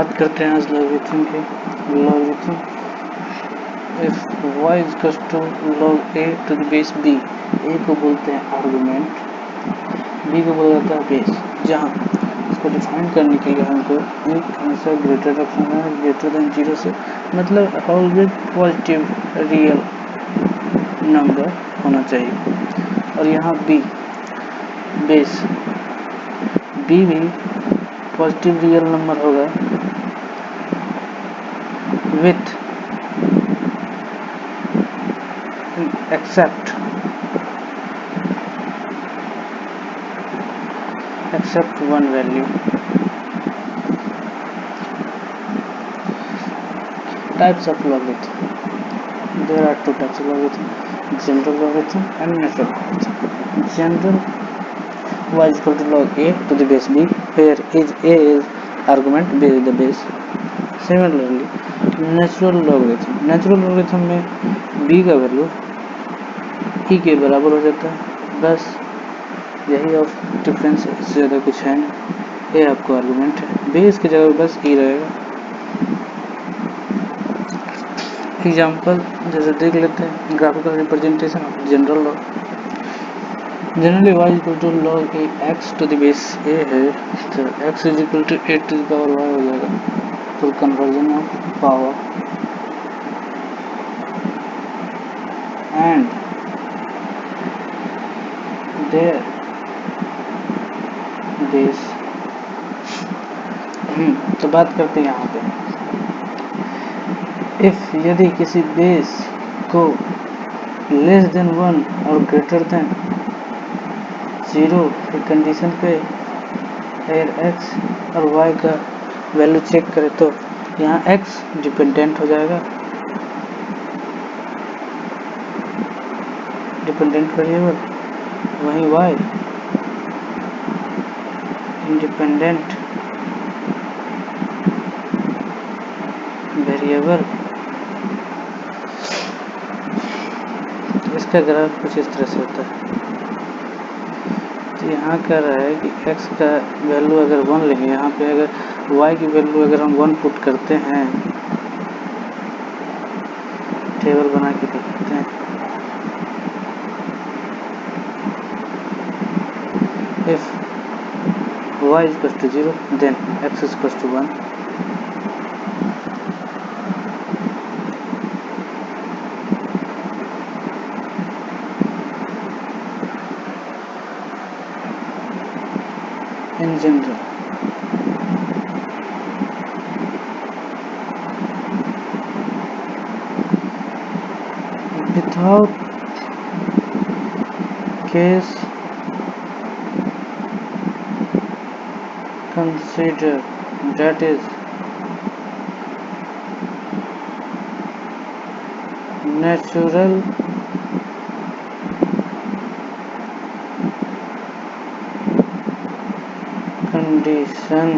बात करते हैं आज लॉगरिथम की। Logarithm if y is equal to log a to the base b, a को बोलते हैं आर्गुमेंट, b को बोला जाता है बेस। जहाँ इसको डिफाइन करने के लिए हमको एक हमेशा ग्रेटर रखना है, ग्रेटर देन 0 से, मतलब ऑलवेज पॉजिटिव रियल नंबर होना चाहिए। और यहाँ b बेस, b भी पॉजिटिव रियल नंबर होगा with except one value. Types of logarithm. There are two types of logarithm: general logarithm and natural logarithm. General, y is equal to log a to the base b, where a is argument, b is the base. Similarly, natural logarithm. Natural logarithm में b का value e के बराबर हो जाता है, बस यही of difference, इससे ज़्यादा कुछ है नहीं। ये आपको आर्गुमेंट है, बेस की जगह बस e रहेगा। एग्जाम्पल जैसे देख लेते हैं, graphical representation of general log. Generally y equal to log a x to the base a है, तो x is equal to a to the power y हो जाएगा। तो conversion of power and their base. तो बात करते हैं यहाँ पे, इफ यदि किसी बेस को लेस देन 1 और ग्रेटर देन 0 की कंडीशन पे अगर x और y का वैल्यू चेक करें तो यहाँ x डिपेंडेंट हो जाएगा, डिपेंडेंट वेरिएबल, वहीं y इंडिपेंडेंट वेरिएबल। इसका ग्राफ कुछ इस तरह से होता है। तो यहाँ कह रहा है कि x का वैल्यू अगर 1 लेंगे, यहाँ पे अगर y की वैल्यू अगर हम 1 पुट करते हैं, टेबल बना के देखते हैं, if y is equal to 0 then x is equal to 1। in general without case considered, that is natural condition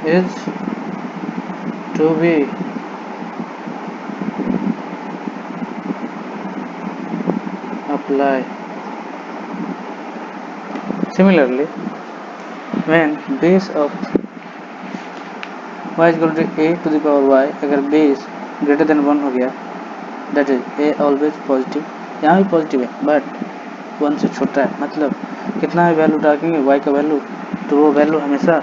is to be applied. Similarly, when base of y is equal to a to the power y, अगर base greater than 1 हो गया, that is a always positive. यहाँ भी positive है but 1 से छोटा है, मतलब कितना वैल्यू डालेंगे y का वैल्यू, तो वो वैल्यू हमेशा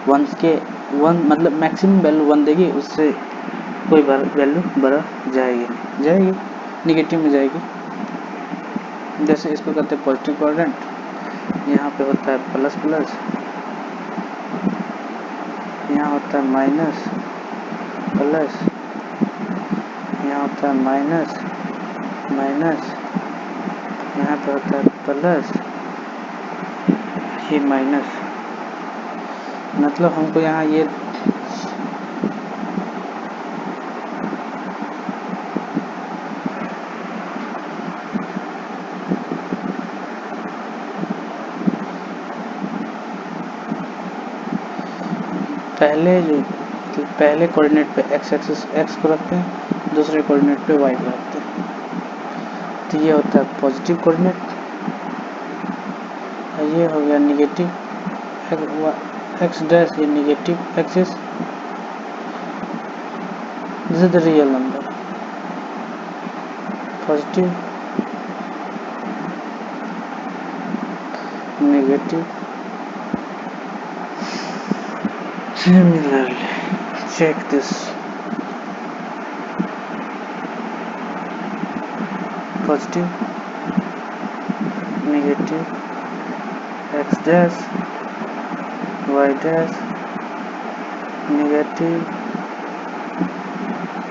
1 मतलब मैक्सिमम वैल्यू 1 देगी, उससे कोई वैल्यू बढ़ जाएगी निगेटिव में जाएगी। जैसे इसको कहते हैं पॉजिटिव क्वाड्रेंट, यहाँ पे होता है प्लस प्लस, यहाँ होता है माइनस प्लस, यहाँ होता है माइनस माइनस, यहाँ पे होता है प्लस, ये माइनस। मतलब हमको यहाँ ये पहले कोऑर्डिनेट पे x एक्सिस x को रखते हैं, दूसरे कोऑर्डिनेट पे y को रखते हैं। तो ये होता है पॉजिटिव कोऑर्डिनेट, ये हो गया negative x dash a negative axis. This is the real number. Positive, negative. Similarly, check this. Positive, negative, x dash, y dash, negative,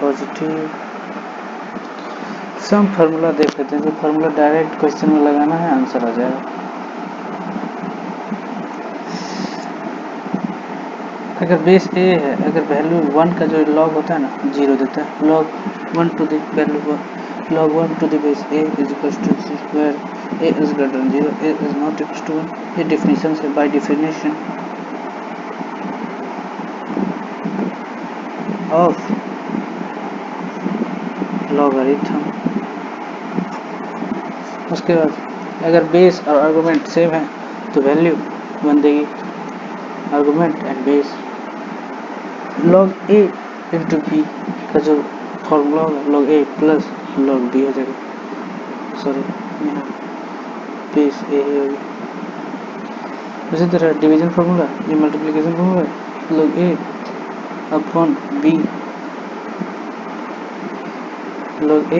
positive. Some formula देख लेते हैं. जो फार्मूला डायरेक्ट क्वेश्चन में लगाना है, आंसर आ जाएगा. अगर बेस ए है, अगर वैल्यू 1 का जो लॉग होता है ना, 0 देता है. Log 1 to the value log 1 to the base a is equals to 6 where a is greater than 0, a is not equals to 1. ये definition से by definition of logarithm. उसके बाद अगर बेस और आर्गुमेंट सेम है तो वैल्यू 1 देगी. Argument and base. log a into b का जो फॉर्मूला होगा log a plus log b हो जाएगा. सॉरी, यहाँ बेस ए ही होगी. उसी तरह डिवीजन फार्मूला, ये मल्टीप्लिकेशन फार्मूला है. log a upon b log a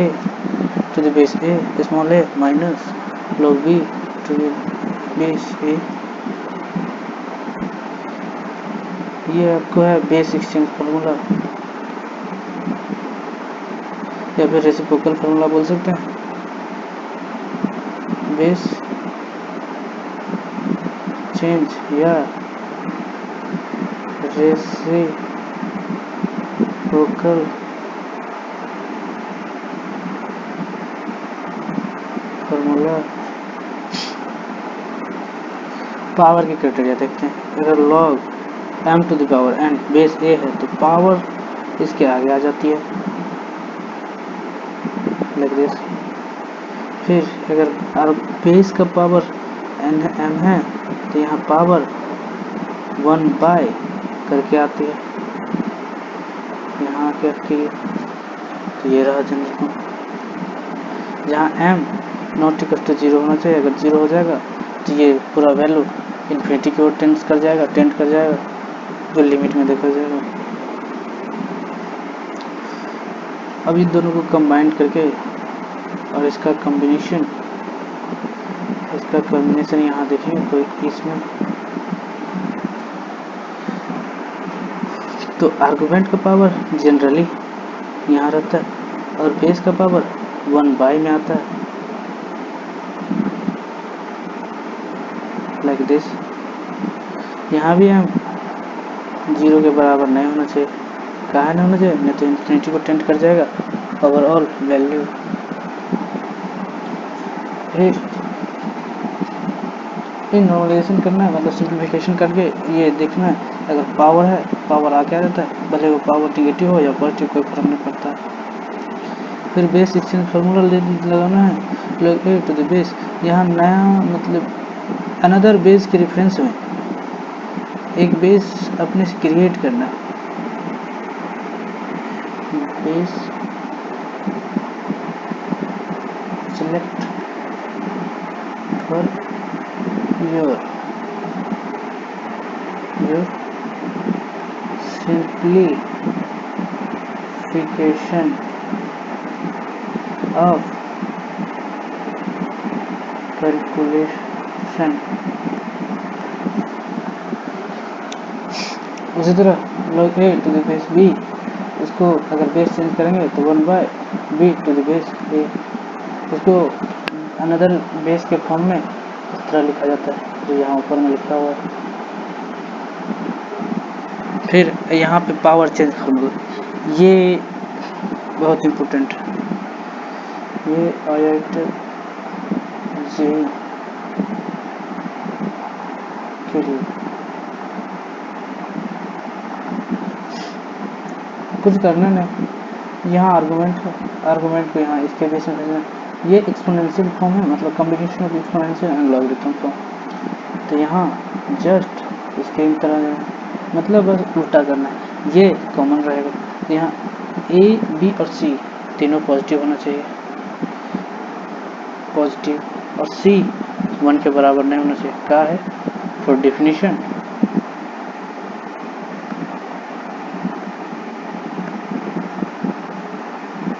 to the base a small a minus log b to the base a. ये आपको है बेस एक्सचेंज फार्मूला या फिर रेसिप्रोकल फार्मूला बोल सकते हैं. बेस चेंज या रेसिप्रोकल फार्मूला. पावर के क्राइटेरिया देखते हैं. अगर log m to the power n base a है तो पावर इसके आगे आ जाती है, लाइक दिस. फिर अगर बेस का पावर m है तो यहाँ पावर 1 बाय करके आती है, यहाँ आके आती है. तो ये रहा जनरल, जहाँ m नॉट इक्वल टू 0 होना चाहिए. अगर 0 हो जाएगा तो ये पूरा वैल्यू इन्फिनिटी की ओर टेंड कर जाएगा, जो लिमिट में देखा जाएगा. अब इन दोनों को कंबाइन करके और इसका कॉम्बिनेशन यहाँ देखेंगे तो इसमें तो आर्गुमेंट का पावर जनरली यहाँ रहता है और बेस का पावर 1 बाय में आता है, लाइक दिस. यहाँ भी हम 0 के बराबर नहीं होना चाहिए. कहाँ नहीं होना चाहिए? नहीं तो इन्फिनिटी को टेंड कर जाएगा ओवरऑल वैल्यू. फिर नॉर्मलाइजेशन करना है, मतलब सिंप्लीफिकेशन करके ये देखना है. अगर पावर है, पावर आके आ जाता है, भले वो पावर निगेटिव हो या पॉजिटिव, कोई फर्क नहीं पड़ता है. फिर बेस एक्सचेंज फार्मूला लगाना है. log a to the base, यहाँ नया मतलब अनदर बेस के रेफरेंस में एक बेस अपने से क्रिएट करना है. Base select for your simplification of calculation. उसी तरह log a to the base b, इसको अगर बेस चेंज करेंगे तो 1 by b to the base a. इसको अनदर बेस के फॉर्म में इस तरह लिखा जाता है जो यहाँ ऊपर में लिखा हुआ है. फिर यहाँ पे पावर चेंज फार्मूला, ये बहुत इम्पोर्टेंट है. ये IIT JEE के लिए कुछ करना नहीं. यहाँ आर्गुमेंट है, आर्गुमेंट को यहाँ इसके बेस में भेजना. ये एक्सपोनेंशियल फॉर्म है, मतलब combination of exponential and logarithm form. तो यहाँ जस्ट इसके इन तरह जाना, मतलब बस उल्टा करना है। ये कॉमन रहेगा, यहाँ ए बी और सी तीनों पॉजिटिव होना चाहिए, पॉजिटिव, और सी 1 के बराबर नहीं होना चाहिए। क्या है फॉर डिफिनीशन,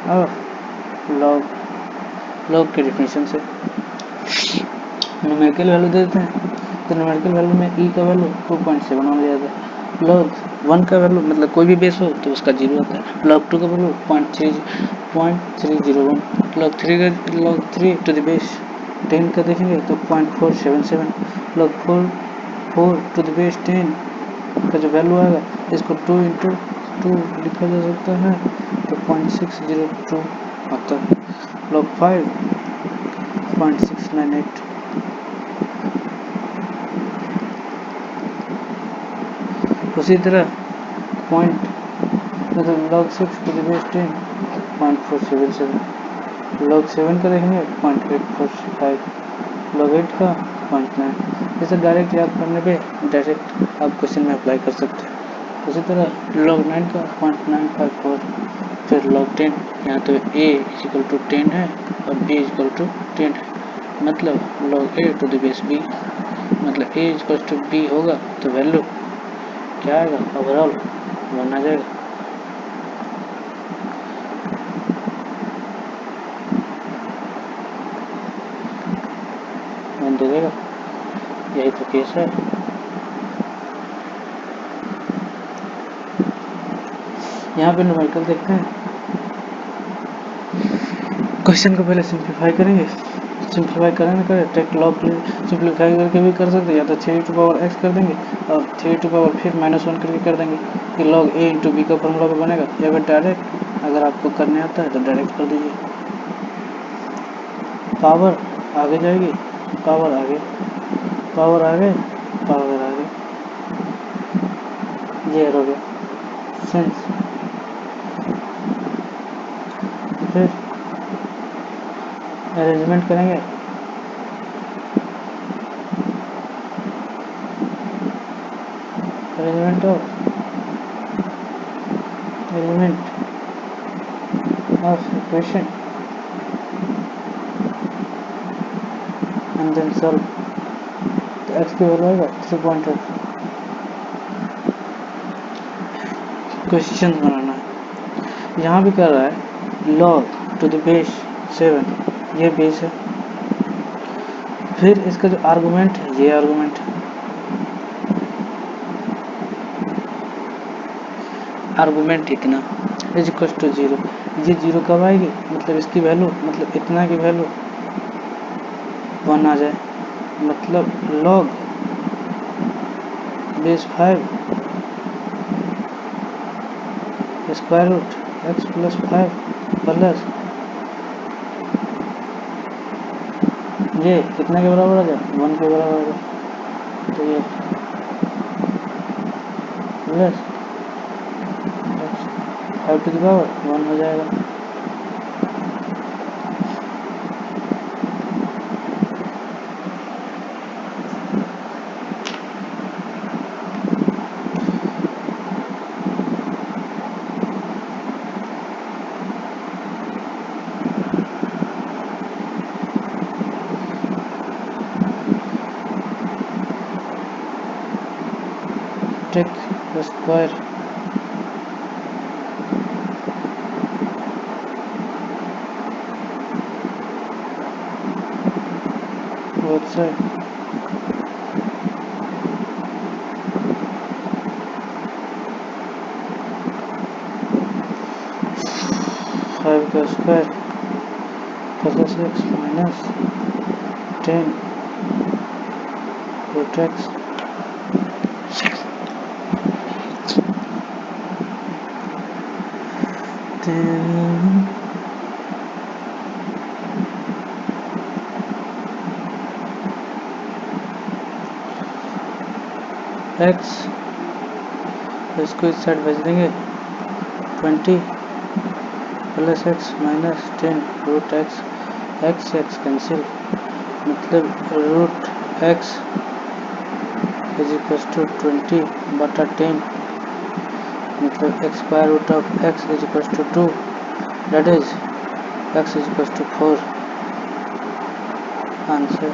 अब लॉग के डिफिनीशन से न्यूमेरिकल वैल्यू दे देते हैं, तो न्यूमेरिकल वैल्यू में ई का वैल्यू 2.7 हो जाता है। लॉग 1 का वैल्यू मतलब कोई भी बेस हो तो उसका 0 आता है। लॉग 2 का value 0.301, log 3 to the base 10 का देखेंगे तो 0.477, लॉग 4 टू द बेस 10 का जो वैल्यू आएगा इसको 2 इंटू 2 लिखा जा सकता है तो 0.602 आता है। लॉग 5 0.698, उसी तरह पॉइंट मतलब log 6 to the base 10 0.477, log 7 का देखेंगे 0.845, लॉग 8 का 0.9। जैसे डायरेक्ट याद करने पे डायरेक्ट आप क्वेश्चन में अप्लाई कर सकते हैं। उसी तरह लॉग 9 का 0.954, फिर लॉग 10, यहाँ तो a इक्वल टू 10 है और b इक्वल टू 10 है, मतलब log a to the base b, मतलब a इक्वल टू b होगा तो वैल्यू क्या आएगा, ओवरऑल 1 आ जाएगा। वन दे देगा, यही तो केस है। यहाँ पे न्यूमेरिकल देखते हैं, क्वेश्चन को पहले सिंप्लीफाई करेंगे, सिंप्लीफाई करें ना करें टेक लॉग सिंप्लीफाई करके भी कर सकते हैं, या तो 3 टू पावर x कर देंगे और 3 टू पावर फिर -1 करके कर देंगे, कि लॉग a इंटू बी का फॉर्मूला पे बनेगा, या फिर डायरेक्ट अगर आपको करने आता है तो डायरेक्ट कर दीजिए। पावर आगे जाएगी, पावर आगे, पावर आगे, पावर आगे, ये हो गया सेंस। फिर अरेंजमेंट करेंगे, arrangement of element of equation and then solve, तो x की वैल्यू आएगा 3.8। क्वेश्चन बनाना है, यहाँ भी कर रहा है log टू द बेस 7, ये बेस है, फिर इसका जो आर्गुमेंट है ये आर्गुमेंट है, आर्गुमेंट इतना इज इक्वल टू 0, ये 0 कब आएगी, मतलब इसकी वैल्यू, मतलब इतना की वैल्यू 1 आ जाए, मतलब log base 5 square root x plus 5 plus ये कितना के बराबर आ जाए, 1 के बराबर आ जाए, तो ये प्लस 5 टू द पावर 1 हो जाएगा। टेक स्क्वायर बोथ साइड, 5 का square plus x minus 10 root x, x इसको इस साइड भेज देंगे 20 plus x minus 10 root x, x cancel, मतलब root x is equals to 20/10, मतलब x square root of x is equals to 2, that is x is equals to 4. Answer